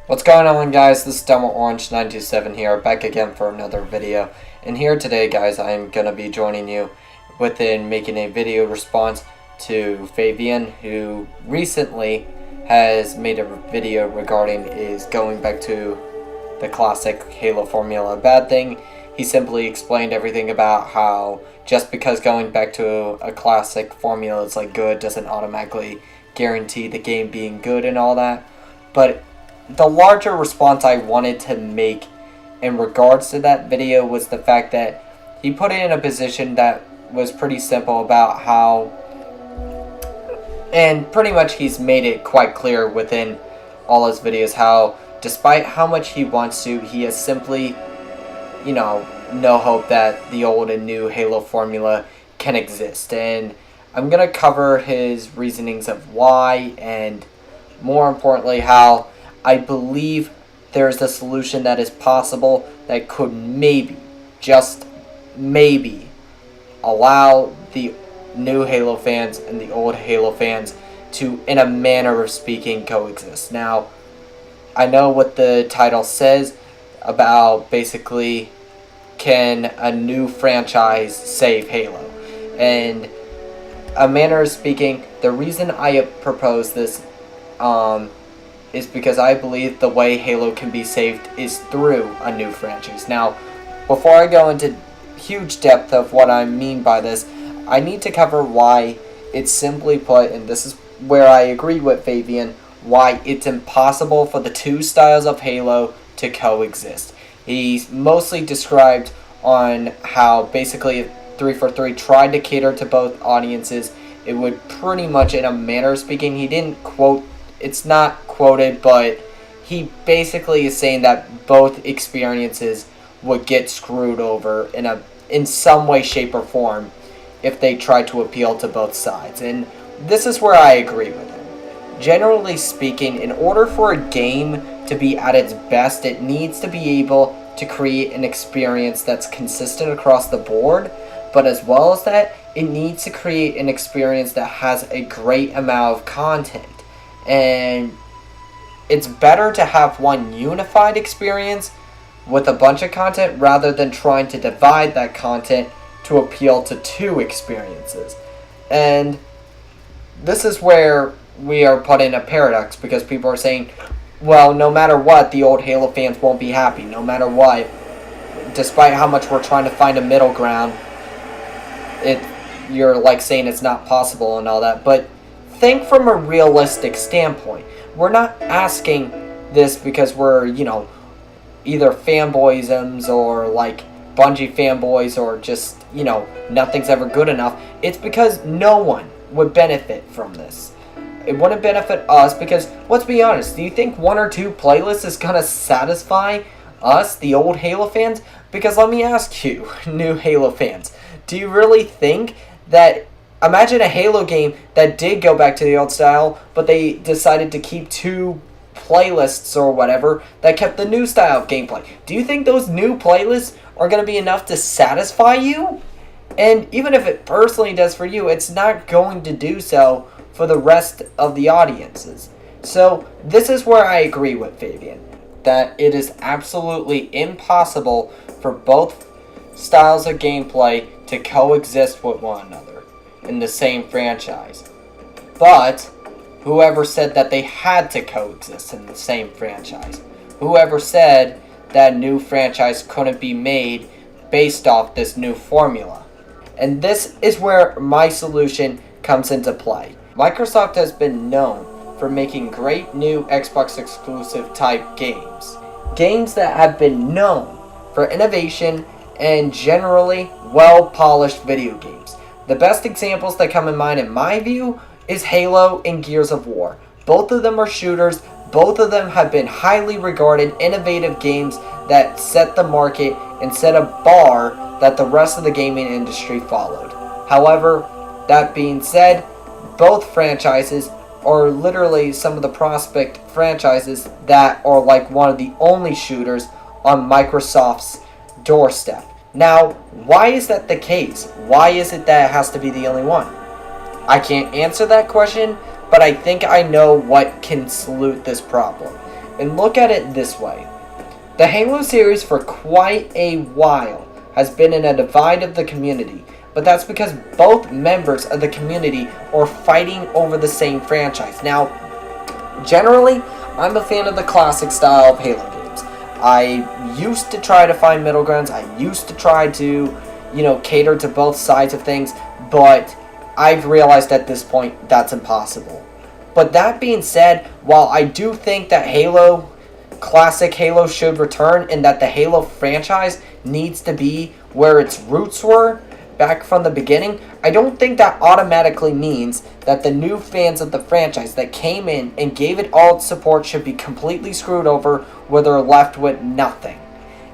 What's going on, guys? This is DemoOrange927 here, back again for another video. And here today, guys, I'm going to be joining you within making a video response to Favyn, who recently has made a video regarding is going back to the classic Halo formula a bad thing. He simply explained everything about how just because going back to a classic formula is like good doesn't automatically guarantee the game being good and all that. But the larger response I wanted to make in regards to that video was the fact that he put it in a position that was pretty simple about how, and pretty much he's made it quite clear within all his videos, how despite how much he wants to, he has simply, no hope that the old and new Halo formula can exist. And I'm going to cover his reasonings of why, and more importantly how I believe there's a solution that is possible that could maybe, just maybe, allow the new Halo fans and the old Halo fans to, in a manner of speaking, coexist. Now, I know what the title says about basically, can a new franchise save Halo? And a manner of speaking, the reason I propose this is because I believe the way Halo can be saved is through a new franchise. Now, before I go into huge depth of what I mean by this, I need to cover why it's simply put, and this is where I agree with Favyn, why it's impossible for the two styles of Halo to coexist. He's mostly described on how basically if 343 tried to cater to both audiences, it would pretty much, in a manner of speaking, he didn't quote, it's not quoted, but he basically is saying that both experiences would get screwed over in some way, shape, or form if they tried to appeal to both sides. And this is where I agree with him. Generally speaking, in order for a game to be at its best, it needs to be able to create an experience that's consistent across the board, but as well as that, it needs to create an experience that has a great amount of content. And it's better to have one unified experience with a bunch of content rather than trying to divide that content to appeal to two experiences. And this is where we are put in a paradox, because people are saying, well, no matter what, the old Halo fans won't be happy. No matter what, despite how much we're trying to find a middle ground, you're like saying it's not possible and all that. But think from a realistic standpoint. We're not asking this because we're, either fanboyisms or like Bungie fanboys or just, nothing's ever good enough. It's because no one would benefit from this. It wouldn't benefit us because, let's be honest, do you think one or two playlists is going to satisfy us, the old Halo fans? Because let me ask you, new Halo fans, do you really think that, imagine a Halo game that did go back to the old style, but they decided to keep two playlists or whatever that kept the new style of gameplay. Do you think those new playlists are going to be enough to satisfy you? And even if it personally does for you, it's not going to do so for the rest of the audiences. So this is where I agree with Favyn, that it is absolutely impossible for both styles of gameplay to coexist with one another in the same franchise. But whoever said that they had to coexist in the same franchise? Whoever said that new franchise couldn't be made based off this new formula? And this is where my solution comes into play. Microsoft has been known for making great new Xbox exclusive type games. Games that have been known for innovation and generally well-polished video games. The best examples that come in mind in my view is Halo and Gears of War. Both of them are shooters. Both of them have been highly regarded, innovative games that set the market and set a bar that the rest of the gaming industry followed. However, that being said, both franchises are literally some of the prospect franchises that are like one of the only shooters on Microsoft's doorstep. Now, why is that the case? Why is it that it has to be the only one? I can't answer that question, but I think I know what can salute this problem. And look at it this way. The Halo series for quite a while has been in a divide of the community, but that's because both members of the community are fighting over the same franchise. Now, generally, I'm a fan of the classic style of Halo games. I used to try to find middle grounds. I used to try to, cater to both sides of things, but I've realized at this point that's impossible. But that being said, while I do think that classic Halo should return and that the Halo franchise needs to be where its roots were back from the beginning, I don't think that automatically means that the new fans of the franchise that came in and gave it all its support should be completely screwed over, where they're left with nothing.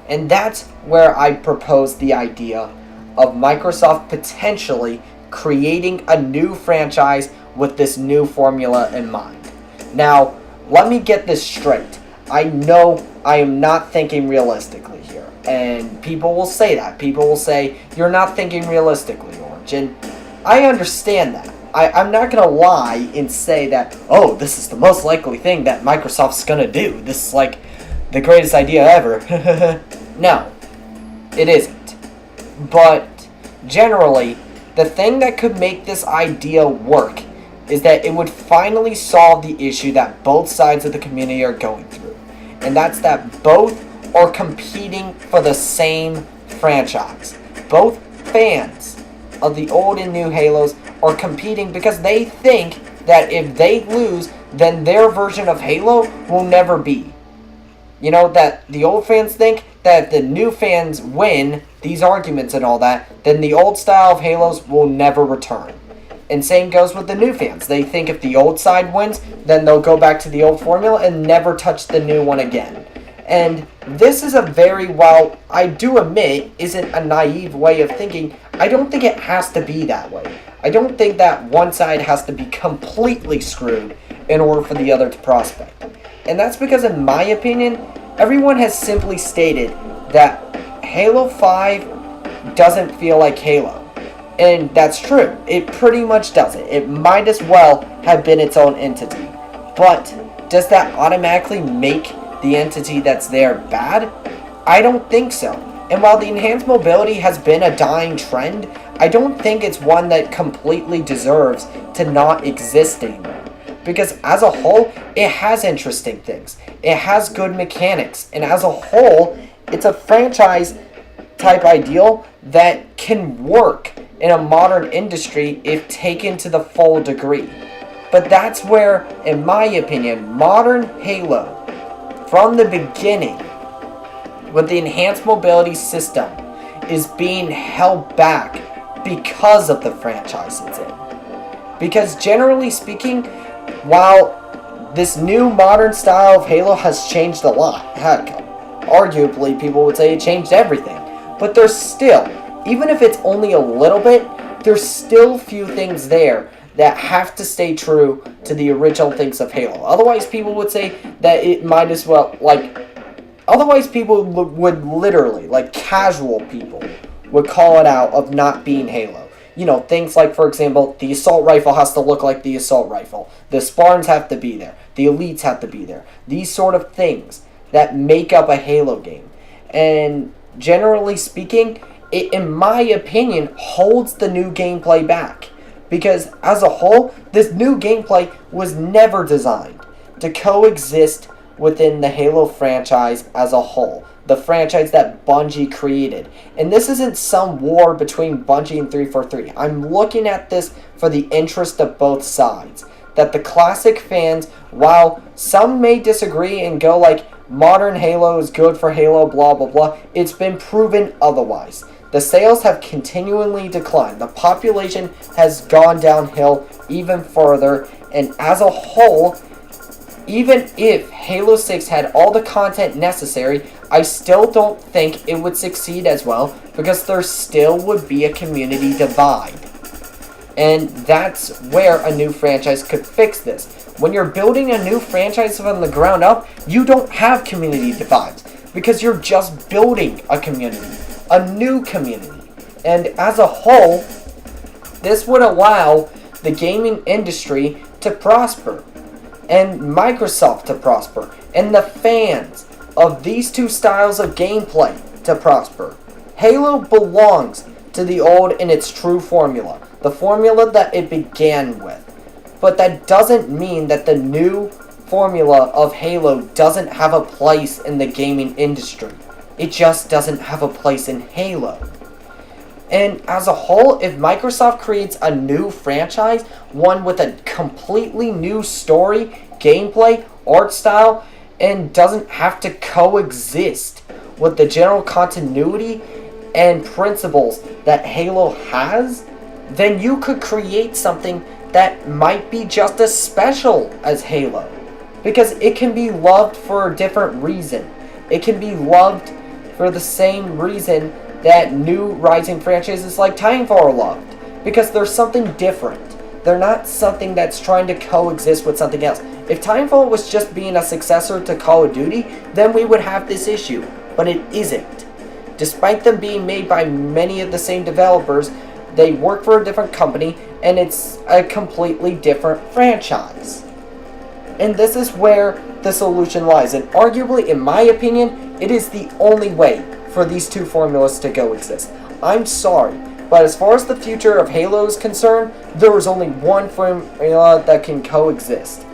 And that's where I propose the idea of Microsoft potentially creating a new franchise with this new formula in mind. Now, let me get this straight. I know I am not thinking realistically here, and people will say that. People will say, you're not thinking realistically, Orange, and I understand that. I'm not going to lie and say that, oh, this is the most likely thing that Microsoft's going to do. This is like the greatest idea ever. No, it isn't. But generally, the thing that could make this idea work is that it would finally solve the issue that both sides of the community are going through. And that's that both are competing for the same franchise. Both fans of the old and new Halos are competing because they think that if they lose, then their version of Halo will never be. That the old fans think that if the new fans win these arguments and all that, then the old style of Halos will never return. And same goes with the new fans. They think if the old side wins, then they'll go back to the old formula and never touch the new one again. And this is while I do admit, isn't a naive way of thinking, I don't think it has to be that way. I don't think that one side has to be completely screwed in order for the other to prosper. And that's because, in my opinion, everyone has simply stated that Halo 5 doesn't feel like Halo. And that's true. It pretty much doesn't. It might as well have been its own entity. But does that automatically make the entity that's there bad? I don't think so. And while the enhanced mobility has been a dying trend, I don't think it's one that completely deserves to not exist anymore. Because as a whole, it has interesting things. It has good mechanics. And as a whole, it's a franchise type ideal that can work in a modern industry if taken to the full degree. But that's where, in my opinion, modern Halo, from the beginning, with the enhanced mobility system, is being held back because of the franchise it's in. Because generally speaking, while this new modern style of Halo has changed a lot, heck, arguably people would say it changed everything, but there's still, even if it's only a little bit, there's still few things there that have to stay true to the original things of Halo. Otherwise, people would say that it might as well, otherwise people would literally, casual people, would call it out of not being Halo. Things like, for example, the assault rifle has to look like the assault rifle. The Spartans have to be there. The elites have to be there. These sort of things that make up a Halo game. And generally speaking, it, in my opinion, holds the new gameplay back. Because as a whole, this new gameplay was never designed to coexist within the Halo franchise as a whole. The franchise that Bungie created. And this isn't some war between Bungie and 343. I'm looking at this for the interest of both sides. That the classic fans, while some may disagree and go modern Halo is good for Halo, blah, blah, blah, it's been proven otherwise. The sales have continually declined. The population has gone downhill even further. And as a whole, even if Halo 6 had all the content necessary, I still don't think it would succeed as well because there still would be a community divide. And that's where a new franchise could fix this. When you're building a new franchise from the ground up, you don't have community divides because you're just building a community, a new community. And as a whole, this would allow the gaming industry to prosper. and Microsoft to prosper, and the fans of these two styles of gameplay to prosper. Halo belongs to the old in its true formula, the formula that it began with. But that doesn't mean that the new formula of Halo doesn't have a place in the gaming industry. It just doesn't have a place in Halo. And as a whole, if Microsoft creates a new franchise, one with a completely new story, gameplay, art style, and doesn't have to coexist with the general continuity and principles that Halo has, then you could create something that might be just as special as Halo. Because it can be loved for a different reason. It can be loved for the same reason that new rising franchises like Titanfall are loved. Because they're something different. They're not something that's trying to coexist with something else. If Titanfall was just being a successor to Call of Duty, then we would have this issue. But it isn't. Despite them being made by many of the same developers, they work for a different company, and it's a completely different franchise. And this is where the solution lies. And arguably, in my opinion, it is the only way for these two formulas to coexist. I'm sorry, but as far as the future of Halo is concerned, there is only one formula that can coexist.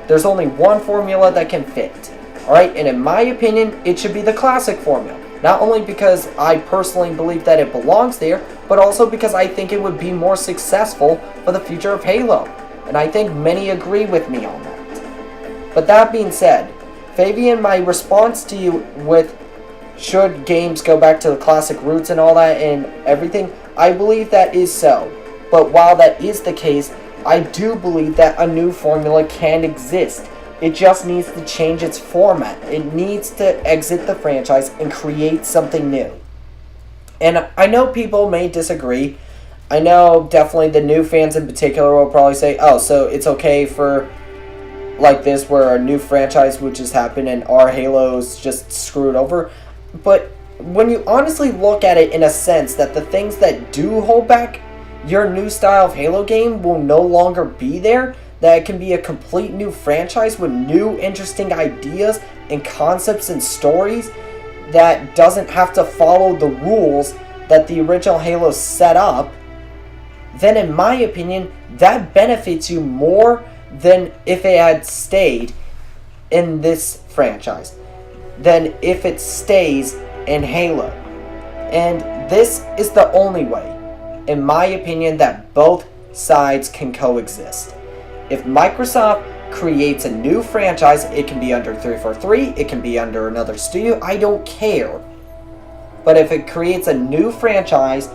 There's only one formula that can fit. Alright, and in my opinion, it should be the classic formula. Not only because I personally believe that it belongs there, but also because I think it would be more successful for the future of Halo. And I think many agree with me on that. But that being said, Favyn, my response to you with should games go back to the classic roots and all that and everything, I believe that is so. But while that is the case, I do believe that a new formula can exist. It just needs to change its format. It needs to exit the franchise and create something new. And I know people may disagree. I know definitely the new fans in particular will probably say, oh, so it's okay for like this where a new franchise would just happen and our Halo's just screwed over. But when you honestly look at it in a sense that the things that do hold back your new style of Halo game will no longer be there, that it can be a complete new franchise with new interesting ideas and concepts and stories that doesn't have to follow the rules that the original Halo set up, then in my opinion, that benefits you more than if it had stayed in this franchise, than if it stays in Halo. And this is the only way, in my opinion, that both sides can coexist. If Microsoft creates a new franchise, it can be under 343, it can be under another studio, I don't care. But if it creates a new franchise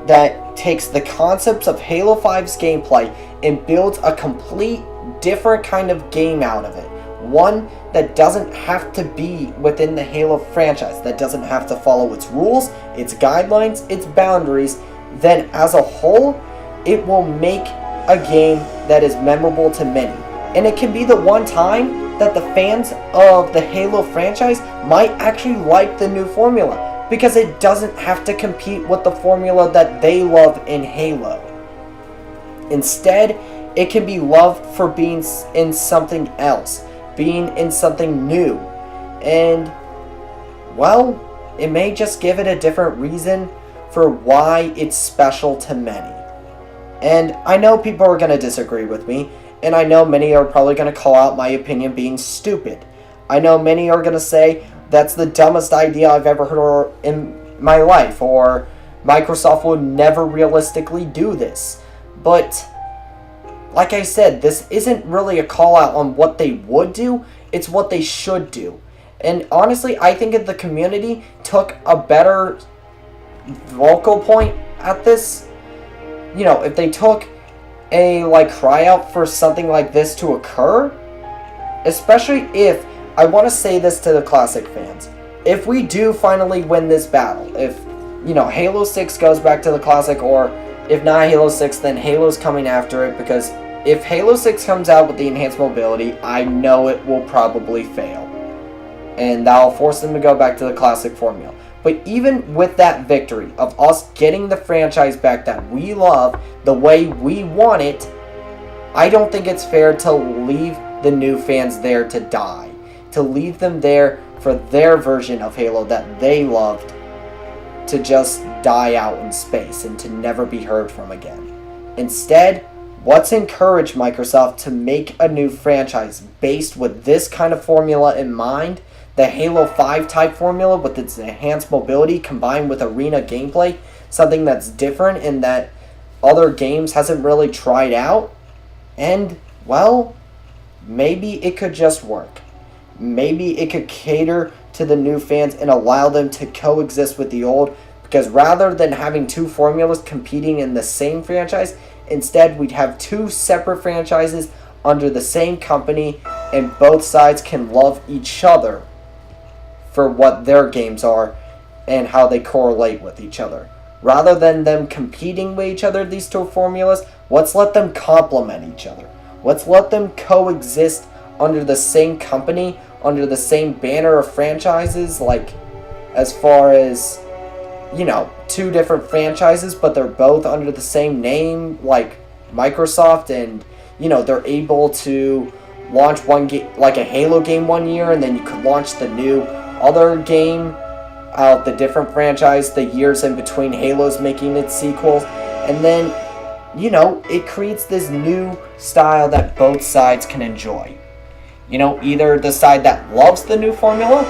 that takes the concepts of Halo 5's gameplay and builds a complete different kind of game out of it, one that doesn't have to be within the Halo franchise, that doesn't have to follow its rules, its guidelines, its boundaries, then as a whole, it will make a game that is memorable to many. And it can be the one time that the fans of the Halo franchise might actually like the new formula, because it doesn't have to compete with the formula that they love in Halo. Instead, it can be loved for being in something else, being in something new. And, well, it may just give it a different reason for why it's special to many. And I know people are going to disagree with me, and I know many are probably going to call out my opinion being stupid. I know many are going to say, that's the dumbest idea I've ever heard in my life, or Microsoft will never realistically do this. But, like I said, this isn't really a call out on what they would do, it's what they should do. And honestly, I think if the community took a better vocal point at this, you know, if they took a cry out for something like this to occur, especially if, I want to say this to the classic fans, if we do finally win this battle, if, you know, Halo 6 goes back to the classic, or if not Halo 6, then Halo's coming after it, because if Halo 6 comes out with the enhanced mobility, I know it will probably fail. And that'll force them to go back to the classic formula. But even with that victory of us getting the franchise back that we love the way we want it, I don't think it's fair to leave the new fans there to die, to leave them there for their version of Halo that they loved to just die out in space and to never be heard from again. Instead, let's encourage Microsoft to make a new franchise based with this kind of formula in mind, the Halo 5 type formula with its enhanced mobility combined with arena gameplay, something that's different and that other games hasn't really tried out. And, well, maybe it could just work. Maybe it could cater to the new fans and allow them to coexist with the old, because rather than having two formulas competing in the same franchise, instead we'd have two separate franchises under the same company, and both sides can love each other for what their games are and how they correlate with each other. Rather than them competing with each other, these two formulas, let's let them complement each other. Let's let them coexist under the same company, under the same banner of franchises, like as far as, you know, two different franchises, but they're both under the same name, like Microsoft, and, you know, they're able to launch one game, like a Halo game one year, and then you could launch the new other game out the different franchise the years in between Halo's making its sequels, and then, you know, it creates this new style that both sides can enjoy. You know, either the side that loves the new formula,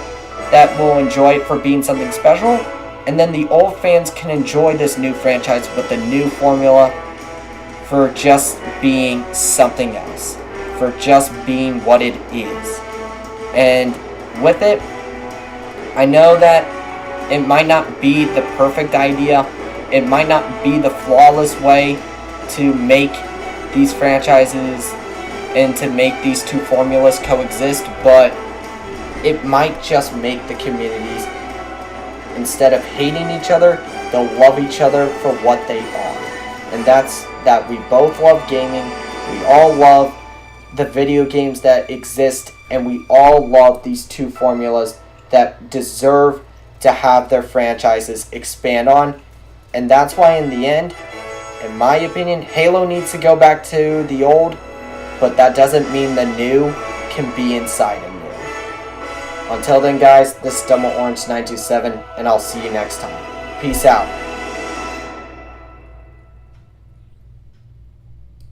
that will enjoy it for being something special, and then the old fans can enjoy this new franchise with the new formula for just being something else, for just being what it is. And with it, I know that it might not be the perfect idea, it might not be the flawless way to make these franchises and to make these two formulas coexist, but it might just make the communities, instead of hating each other, they'll love each other for what they are. And that's that we both love gaming, we all love the video games that exist, and we all love these two formulas that deserve to have their franchises expand on. And that's why in the end, in my opinion, Halo needs to go back to the old, but that doesn't mean the new can be inside a new. Until then, guys, this is Double Orange 927, and I'll see you next time. Peace out.